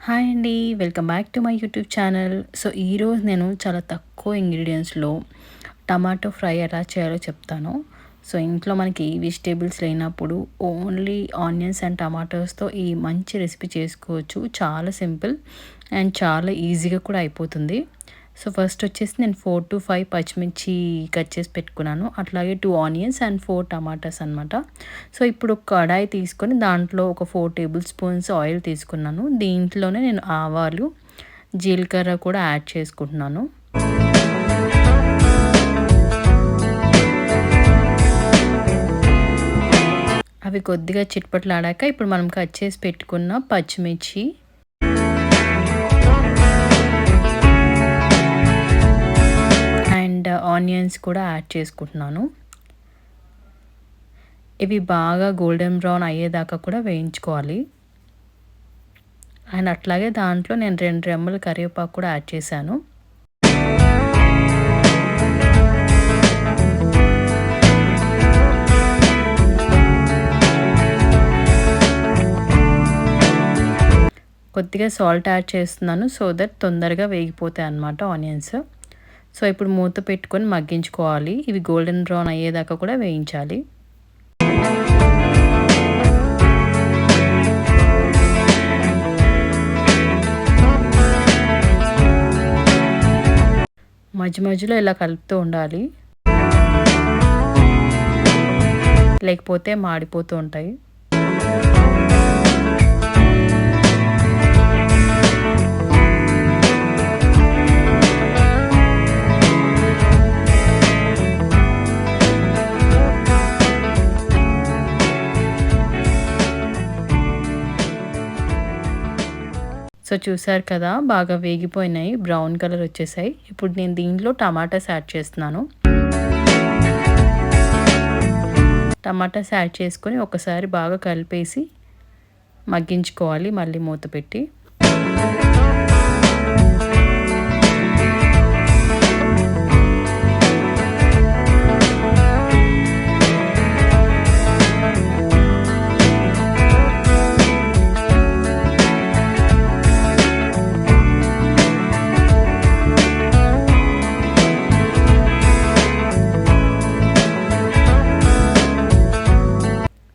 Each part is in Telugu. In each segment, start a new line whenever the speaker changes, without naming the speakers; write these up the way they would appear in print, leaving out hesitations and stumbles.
హాయ్ అండి. Welcome back to my YouTube channel. So ఈరోజు నేను చాలా తక్కువ ఇంగ్రీడియంట్స్లో టమాటో ఫ్రై ఎలా చేయాలో చెప్తాను. సో ఇంట్లో మనకి వెజిటేబుల్స్ లేనప్పుడు ఓన్లీ ఆనియన్స్ అండ్ టమాటోస్తో ఈ మంచి రెసిపీ చేసుకోవచ్చు. చాలా సింపుల్ అండ్ చాలా ఈజీగా కూడా అయిపోతుంది. సో ఫస్ట్ వచ్చేసి నేను 4 to 5 పచ్చిమిర్చి కట్ చేసి పెట్టుకున్నాను. అట్లాగే 2 ఆనియన్స్ అండ్ 4 టమాటాస్ అనమాట. సో ఇప్పుడు ఒక కడాయి తీసుకొని దాంట్లో ఒక 4 టేబుల్ స్పూన్స్ ఆయిల్ తీసుకున్నాను. దీంట్లోనే నేను ఆవాలు, జీలకర్ర కూడా యాడ్ చేసుకుంటున్నాను. అవి కొద్దిగా చిట్పట్లాడాక ఇప్పుడు మనం కట్ చేసి పెట్టుకున్న పచ్చిమిర్చి, అండ్ ఆనియన్స్ కూడా యాడ్ చేసుకుంటున్నాను. ఇవి బాగా గోల్డెన్ బ్రౌన్ అయ్యేదాకా కూడా వేయించుకోవాలి. అండ్ అట్లాగే దాంట్లో నేను 2 రెమ్మల కరివేపాకు కూడా యాడ్ చేశాను. కొద్దిగా సాల్ట్ యాడ్ చేస్తున్నాను సో దట్ తొందరగా వేగిపోతాయి అన్నమాట ఆనియన్స్. సో ఇప్పుడు మూత పెట్టుకొని మగ్గించుకోవాలి. ఇవి గోల్డెన్ బ్రౌన్ అయ్యేదాకా కూడా వేయించాలి. మధ్య మధ్యలో ఇలా కలుపుతూ ఉండాలి, లేకపోతే మాడిపోతూ ఉంటాయి. సో చూసారు కదా, బాగా వేగిపోయినాయి, బ్రౌన్ కలర్ వచ్చేసాయి. ఇప్పుడు నేను దీంట్లో టమాటాస్ యాడ్ చేస్తున్నాను. టమాటాస్ యాడ్ చేసుకొని ఒకసారి బాగా కలిపేసి మగ్గించుకోవాలి, మళ్ళీ మూత పెట్టి.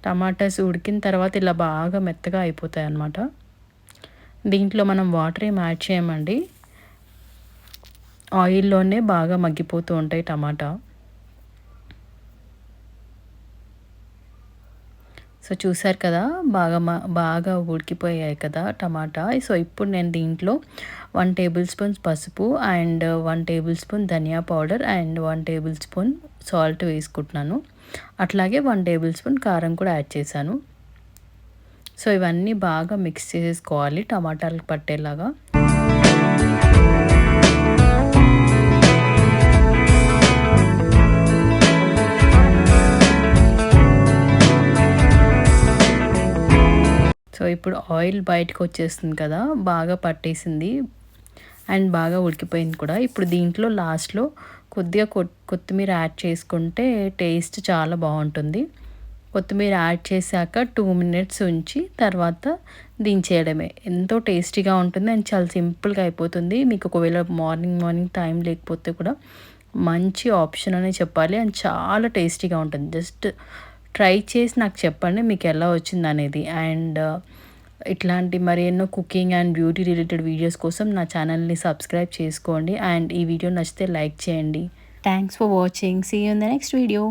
టమాటాస్ ఉడికిన తర్వాత ఇలా బాగా మెత్తగా అయిపోతాయి అన్నమాట. దీంట్లో మనం వాటర్ ఏం యాడ్ చేయమండి, ఆయిల్లోనే బాగా మగ్గిపోతూ ఉంటాయి టమాటా. సో చూసారు కదా, బాగా ఉడికిపోయాయి కదా టమాటా. సో ఇప్పుడు నేను దీంట్లో 1 టేబుల్ స్పూన్ పసుపు అండ్ 1 టేబుల్ స్పూన్ ధనియా powder and 1 tablespoon salt వేసుకుంటున్నాను. అట్లాగే 1 టేబుల్ స్పూన్ కారం కూడా యాడ్ చేశాను. సో ఇవన్నీ బాగా మిక్స్ చేసేసుకోవాలి టమాటాలకు పట్టేలాగా. సో ఇప్పుడు ఆయిల్ బయటకు వచ్చేస్తుంది కదా, బాగా పట్టేసింది అండ్ బాగా ఉడికిపోయింది కూడా. ఇప్పుడు దీంట్లో లాస్ట్లో కొద్దిగా కొత్తిమీర యాడ్ చేసుకుంటే టేస్ట్ చాలా బాగుంటుంది. కొత్తిమీర యాడ్ చేశాక 2 మినిట్స్ ఉంచి తర్వాత దించేయడమే. ఎంతో టేస్టీగా ఉంటుంది అండ్ చాలా సింపుల్గా అయిపోతుంది. మీకు ఒకవేళ మార్నింగ్ టైం లేకపోతే కూడా మంచి ఆప్షన్ అనే చెప్పాలి అండ్ చాలా టేస్టీగా ఉంటుంది. జస్ట్ ట్రై చేసి నాకు చెప్పండి మీకు ఎలా వచ్చిందనేది. అండ్ ఇట్లాంటి మరి ఎన్నో cooking and beauty related videos కోసం నా ఛానల్ని సబ్స్క్రైబ్ చేసుకోండి. అండ్ ఈ వీడియో నచ్చితే లైక్ చేయండి. Thanks for watching. See you in the next video.